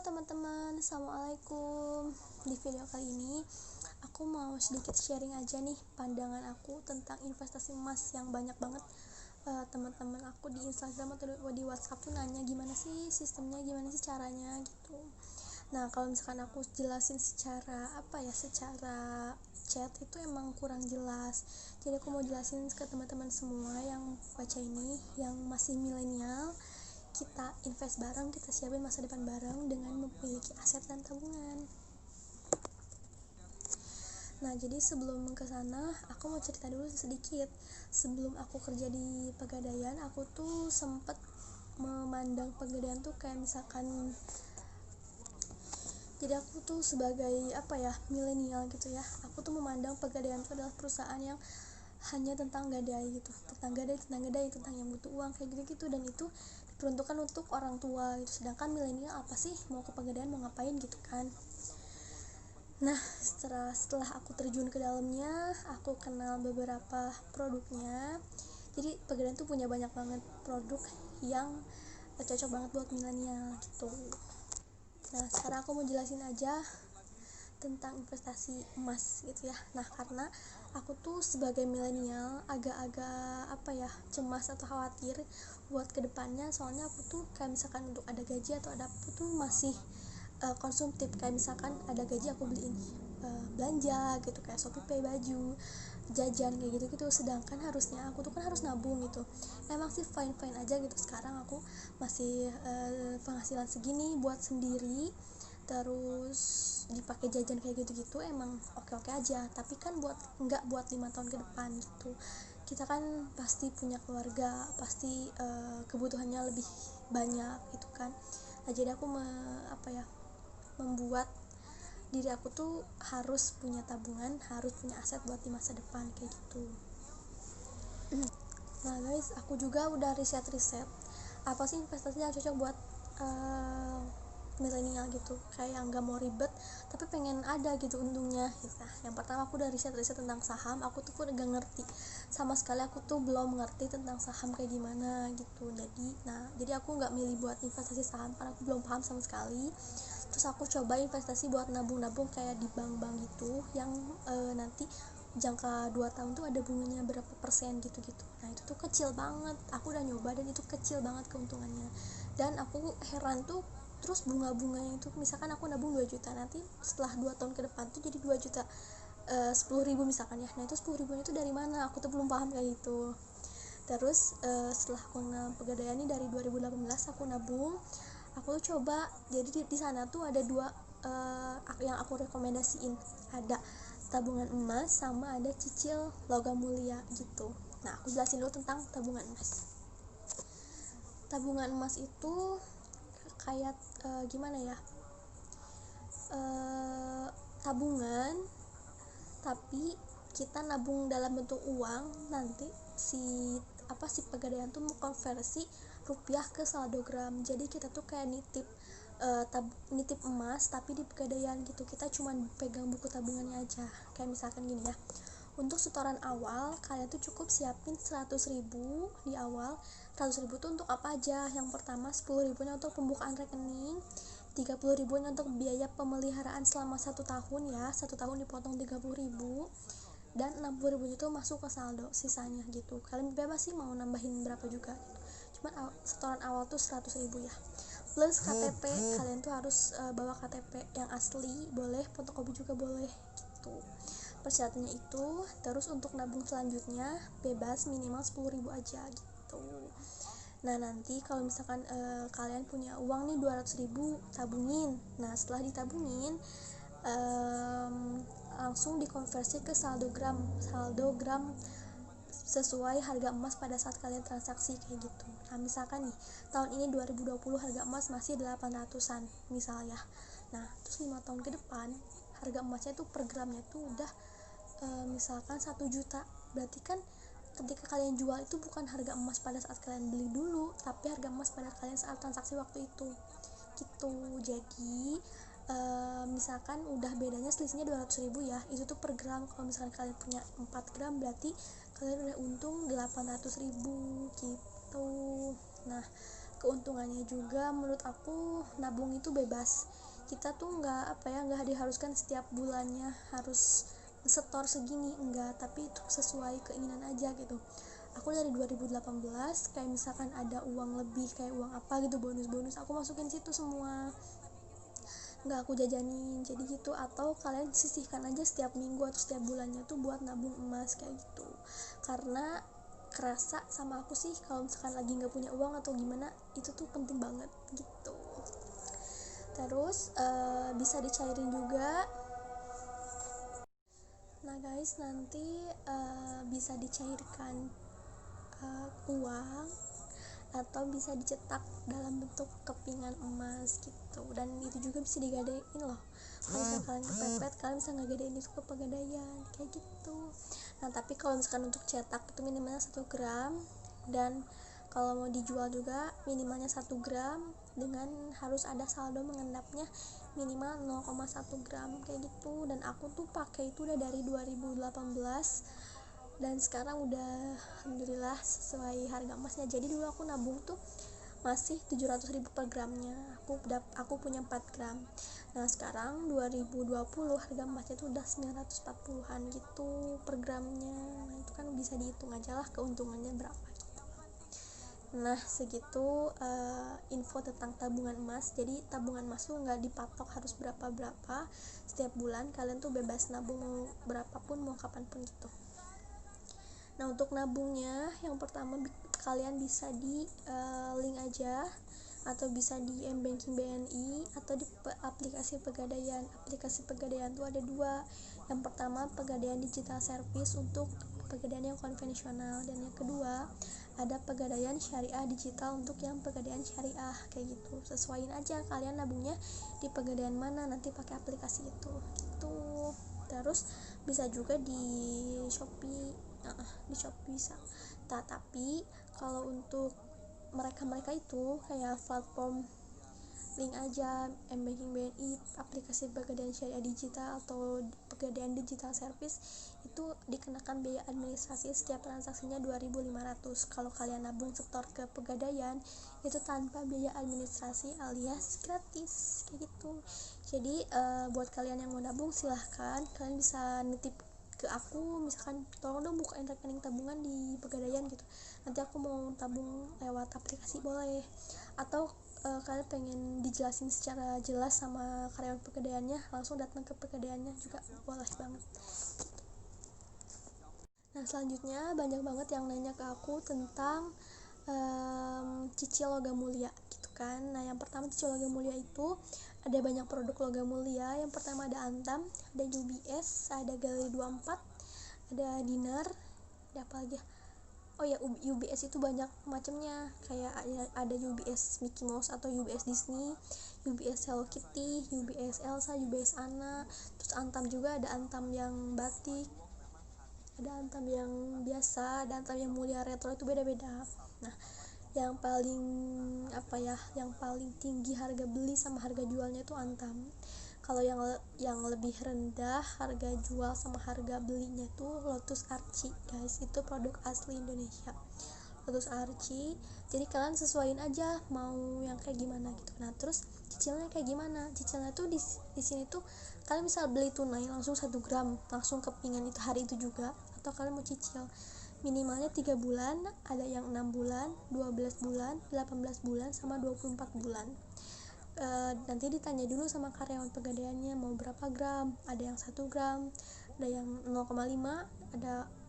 teman-teman, assalamualaikum. Di video kali ini aku mau sedikit sharing aja nih pandangan aku tentang investasi emas yang banyak banget teman-teman aku di Instagram atau di WhatsApp tuh nanya gimana sih sistemnya, gimana sih caranya gitu. Nah, kalau misalkan aku jelasin secara secara chat itu emang kurang jelas. Jadi aku mau jelasin ke teman-teman semua yang baca ini, yang masih milenial. Kita invest bareng, kita siapin masa depan bareng dengan memiliki aset dan tabungan. Nah, jadi sebelum ke sana, aku mau cerita dulu sedikit. Sebelum aku kerja di Pegadaian, aku tuh sempet memandang Pegadaian tuh kayak misalkan, jadi aku tuh sebagai milenial gitu ya, aku tuh memandang Pegadaian itu adalah perusahaan yang hanya tentang gadai gitu, tentang gadai, tentang yang butuh uang kayak gitu-gitu, dan itu diperuntukkan untuk orang tua gitu. Sedangkan milenial apa sih, mau ke Pegadaian mau ngapain gitu kan. Nah, setelah aku terjun ke dalamnya, aku kenal beberapa produknya. Jadi Pegadaian tuh punya banyak banget produk yang cocok banget buat milenial gitu. Nah, sekarang aku mau jelasin aja tentang investasi emas gitu ya. Nah, karena aku tuh sebagai milenial agak-agak cemas atau khawatir buat kedepannya, soalnya aku tuh kayak misalkan untuk ada gaji atau ada apa tuh masih konsumtif. Kayak misalkan ada gaji aku beliin belanja gitu, kayak Shopee Pay, baju, jajan kayak gitu-gitu. Sedangkan harusnya aku tuh kan harus nabung gitu. Emang sih fine-fine aja gitu, sekarang aku masih penghasilan segini buat sendiri, terus dipakai jajan kayak gitu-gitu emang oke-oke aja. Tapi kan nggak buat 5 tahun ke depan gitu. Kita kan pasti punya keluarga, pasti kebutuhannya lebih banyak gitu kan. Nah, jadi aku membuat diri aku tuh harus punya tabungan, harus punya aset buat di masa depan kayak gitu. Nah guys, aku juga udah riset apa sih investasi yang cocok buat milenial gitu, kayak yang nggak mau ribet tapi pengen ada gitu untungnya gitu. Nah, yang pertama aku udah riset tentang saham. Aku tuh udah gak ngerti sama sekali, aku tuh belum ngerti tentang saham kayak gimana gitu. Jadi aku nggak milih buat investasi saham karena aku belum paham sama sekali. Terus aku coba investasi buat nabung kayak di bank-bank gitu, yang nanti jangka 2 tahun tuh ada bunganya berapa persen gitu-gitu. Nah, itu tuh kecil banget, aku udah nyoba dan itu kecil banget keuntungannya. Dan aku heran tuh, terus bunga-bunganya itu misalkan aku nabung 2 juta, nanti setelah 2 tahun ke depan tuh jadi 2 juta 10.000 misalkan ya. Nah, itu 10.000 itu dari mana, aku tuh belum paham kayak gitu. Terus setelah aku Pegadaian ini dari 2018 aku nabung, aku coba. Jadi di sana tuh ada dua yang aku rekomendasiin, ada tabungan emas sama ada cicil logam mulia gitu. Nah, aku jelasin dulu tentang tabungan emas. Tabungan emas itu kayak gimana ya, tabungan tapi kita nabung dalam bentuk uang. Nanti si Pegadaian tuh mengkonversi rupiah ke saldogram. Jadi kita tuh kayak nitip emas tapi di Pegadaian gitu. Kita cuma pegang buku tabungannya aja. Kayak misalkan gini ya, untuk setoran awal kalian tuh cukup siapin 100.000 di awal. 100.000 tuh untuk apa aja? Yang pertama 10.000 untuk pembukaan rekening, 30.000 untuk biaya pemeliharaan selama 1 tahun ya, 1 tahun dipotong 30.000, dan 60.000 itu masuk ke saldo sisanya gitu. Kalian bebas sih mau nambahin berapa juga gitu. Cuman setoran awal tuh 100.000 ya. Plus KTP, kalian tuh harus bawa KTP yang asli, boleh fotokopi juga boleh gitu. Persyaratannya itu. Terus untuk nabung selanjutnya bebas, minimal 10.000 aja gitu. Nah, nanti kalau misalkan kalian punya uang nih 200.000, tabungin. Nah, setelah ditabungin langsung dikonversi ke saldogram sesuai harga emas pada saat kalian transaksi kayak gitu. Nah, misalkan nih tahun ini 2020 harga emas masih 800-an misalnya. Nah, terus 5 tahun ke depan harga emasnya tuh per gramnya tuh udah misalkan 1 juta. Berarti kan ketika kalian jual itu bukan harga emas pada saat kalian beli dulu, tapi harga emas pada kalian saat transaksi waktu itu gitu. Jadi misalkan udah bedanya selisihnya 200.000 ya, itu tuh per gram. Kalau misalkan kalian punya 4 gram berarti kalian udah untung 800.000 gitu. Nah, keuntungannya juga menurut aku nabung itu bebas. Kita tuh nggak diharuskan setiap bulannya harus setor segini, enggak, tapi itu sesuai keinginan aja gitu. Aku dari 2018 kayak misalkan ada uang lebih, kayak uang apa gitu, bonus-bonus, aku masukin situ semua, nggak aku jajanin, jadi gitu. Atau kalian sisihkan aja setiap minggu atau setiap bulannya tuh buat nabung emas kayak gitu. Karena kerasa sama aku sih kalau misalkan lagi nggak punya uang atau gimana, itu tuh penting banget gitu. Terus bisa dicairin juga. Nah guys, nanti bisa dicairkan uang atau bisa dicetak dalam bentuk kepingan emas gitu, dan itu juga bisa digadein loh. Kalau misalkan kalian kepepet, kalian bisa ngegadein itu ke pegadaian kayak gitu. Nah tapi kalau misalkan untuk cetak itu minimalnya 1 gram, dan kalau mau dijual juga minimalnya 1 gram dengan harus ada saldo mengendapnya minimal 0,1 gram kayak gitu. Dan aku tuh pakai itu udah dari 2018 dan sekarang udah alhamdulillah sesuai harga emasnya. Jadi dulu aku nabung tuh masih 700.000 per gramnya, aku punya 4 gram. Nah sekarang 2020 harga emasnya tuh udah 940-an gitu per gramnya. Nah itu kan bisa dihitung aja lah keuntungannya berapa gitu. Nah segitu info tentang tabungan emas. Jadi tabungan emas tuh nggak dipatok harus berapa-berapa setiap bulan, kalian tuh bebas nabung mau berapapun, mau kapanpun gitu. Nah untuk nabungnya, yang pertama kalian bisa di link aja, atau bisa di mBanking BNI, atau di aplikasi Pegadaian. Aplikasi Pegadaian itu ada 2. Yang pertama Pegadaian Digital Service untuk pegadaian yang konvensional, dan yang kedua ada Pegadaian Syariah Digital untuk yang pegadaian syariah kayak gitu. Sesuaiin aja kalian nabungnya di pegadaian mana, nanti pakai aplikasi itu gitu. Terus bisa juga di Shopee, bisa. Tapi kalau untuk mereka itu kayak platform link aja, mBanking BNI, aplikasi pegadaian syariah digital atau pegadaian digital service, itu dikenakan biaya administrasi setiap transaksinya 2.500. Kalau kalian nabung setor ke pegadaian itu tanpa biaya administrasi alias gratis kayak gitu. Jadi buat kalian yang mau nabung silahkan, kalian bisa nitip ke aku, misalkan tolong dong bukain rekening tabungan di pegadaian gitu, nanti aku mau tabung lewat aplikasi boleh. Atau kalian pengen dijelasin secara jelas sama karyawan pegadaiannya, langsung datang ke pegadaiannya juga boleh banget. Nah selanjutnya banyak banget yang nanya ke aku tentang cicil logam mulia gitu kan. Nah yang pertama, cicil logam mulia itu ada banyak produk logam mulia. Yang pertama ada Antam, ada UBS, ada Galeri 24, ada Dinar, ada apa lagi ya? Oh ya, UBS itu banyak macamnya, kayak ada UBS Mickey Mouse atau UBS Disney, UBS Hello Kitty, UBS Elsa, UBS Anna. Terus Antam juga ada Antam yang batik, ada Antam yang biasa, ada Antam yang mulia retro, itu beda-beda. Nah yang paling yang paling tinggi harga beli sama harga jualnya itu Antam. Kalau yang lebih rendah harga jual sama harga belinya tuh Lotus Archie guys, itu produk asli Indonesia, Lotus Archie. Jadi kalian sesuaiin aja mau yang kayak gimana gitu. Nah terus cicilnya kayak gimana? Cicilnya tuh di sini tuh kalian bisa beli tunai langsung 1 gram langsung kepingan itu hari itu juga, atau kalian mau cicil minimalnya 3 bulan, ada yang 6 bulan, 12 bulan, 18 bulan, sama 24 bulan. Nanti ditanya dulu sama karyawan pegadaiannya mau berapa gram, ada yang 1 gram, ada yang 0,5,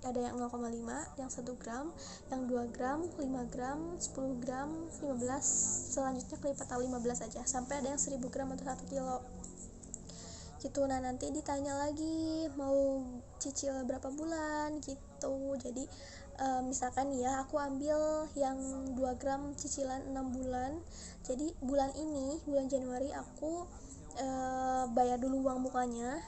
ada yang 0,5, yang 1 gram, yang 2 gram, 5 gram, 10 gram, 15, selanjutnya kelipatan 15 aja, sampai ada yang 1000 gram atau 1 kilo gitu. Nah nanti ditanya lagi mau cicil berapa bulan gitu. Jadi misalkan ya aku ambil yang 2 gram cicilan 6 bulan, jadi bulan Januari aku bayar dulu uang mukanya,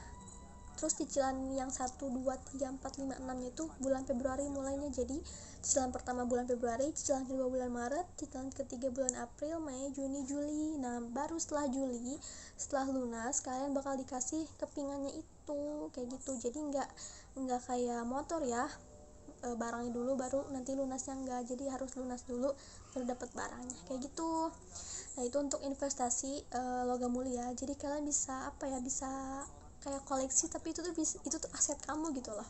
terus cicilan yang 1, 2, 3, 4, 5, 6 nya itu bulan Februari mulainya. Jadi cicilan pertama bulan Februari, cicilan kedua bulan Maret, cicilan ketiga bulan April, Mei, Juni, Juli. Nah baru setelah Juli, setelah lunas, kalian bakal dikasih kepingannya itu kayak gitu. Jadi nggak kayak motor ya, barangnya dulu baru nanti lunasnya enggak, jadi harus lunas dulu baru dapat barangnya kayak gitu. Nah itu untuk investasi logam mulia. Jadi kalian bisa bisa kayak koleksi, tapi itu tuh aset kamu gitu loh.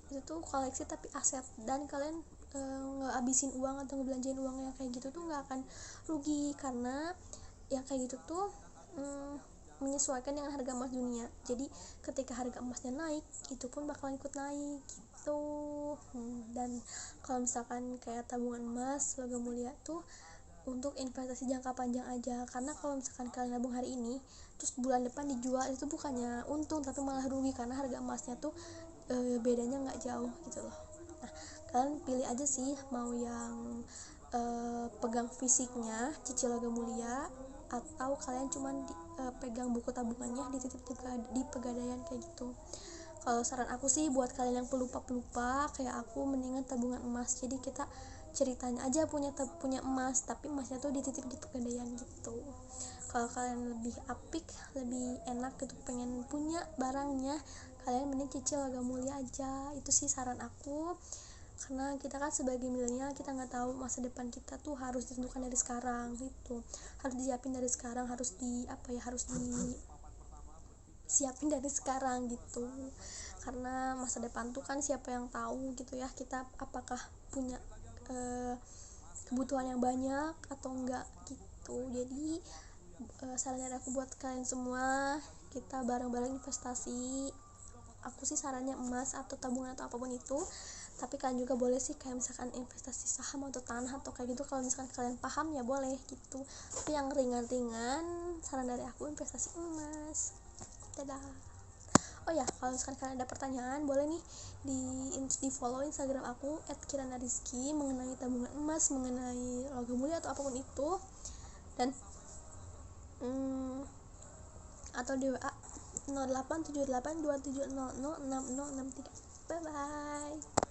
Itu tuh koleksi tapi aset, dan kalian ngehabisin uang atau ngebelanjain uang yang kayak gitu tuh nggak akan rugi, karena yang kayak gitu tuh menyesuaikan dengan harga emas dunia. Jadi ketika harga emasnya naik, itu pun bakalan ikut naik gitu. Dan kalau misalkan kayak tabungan emas logam mulia tuh untuk investasi jangka panjang aja, karena kalau misalkan kalian nabung hari ini terus bulan depan dijual, itu bukannya untung tapi malah rugi, karena harga emasnya tuh bedanya nggak jauh gitu loh. Nah kalian pilih aja sih mau yang pegang fisiknya cicil logam mulia, atau kalian cuman pegang buku tabungannya dititip di pegadaian kayak gitu. Kalau saran aku sih buat kalian yang pelupa kayak aku, mendingan tabungan emas. Jadi kita ceritanya aja punya emas, tapi emasnya tuh dititip di pegadaian gitu. Kalau kalian lebih apik, lebih enak gitu pengen punya barangnya, kalian mending cicil logam mulia aja. Itu sih saran aku, karena kita kan sebagai milenial, kita nggak tahu masa depan kita tuh harus ditentukan dari sekarang gitu, harus disiapin dari sekarang, harus disiapin dari sekarang gitu. Karena masa depan tuh kan siapa yang tahu gitu ya, kita apakah punya kebutuhan yang banyak atau enggak gitu. Jadi saran dari aku buat kalian semua, kita bareng-bareng investasi. Aku sih sarannya emas atau tabungan atau apapun itu, tapi kalian juga boleh sih kayak misalkan investasi saham atau tanah atau kayak gitu, kalau misalkan kalian paham ya boleh gitu. Tapi yang ringan-ringan, saran dari aku investasi emas. Dadah. Oh ya, kalau misalkan kalian ada pertanyaan, boleh nih di follow Instagram aku @kiranariski mengenai tabungan emas, mengenai logam mulia atau apapun itu, dan atau di WA 087827006063. Bye bye.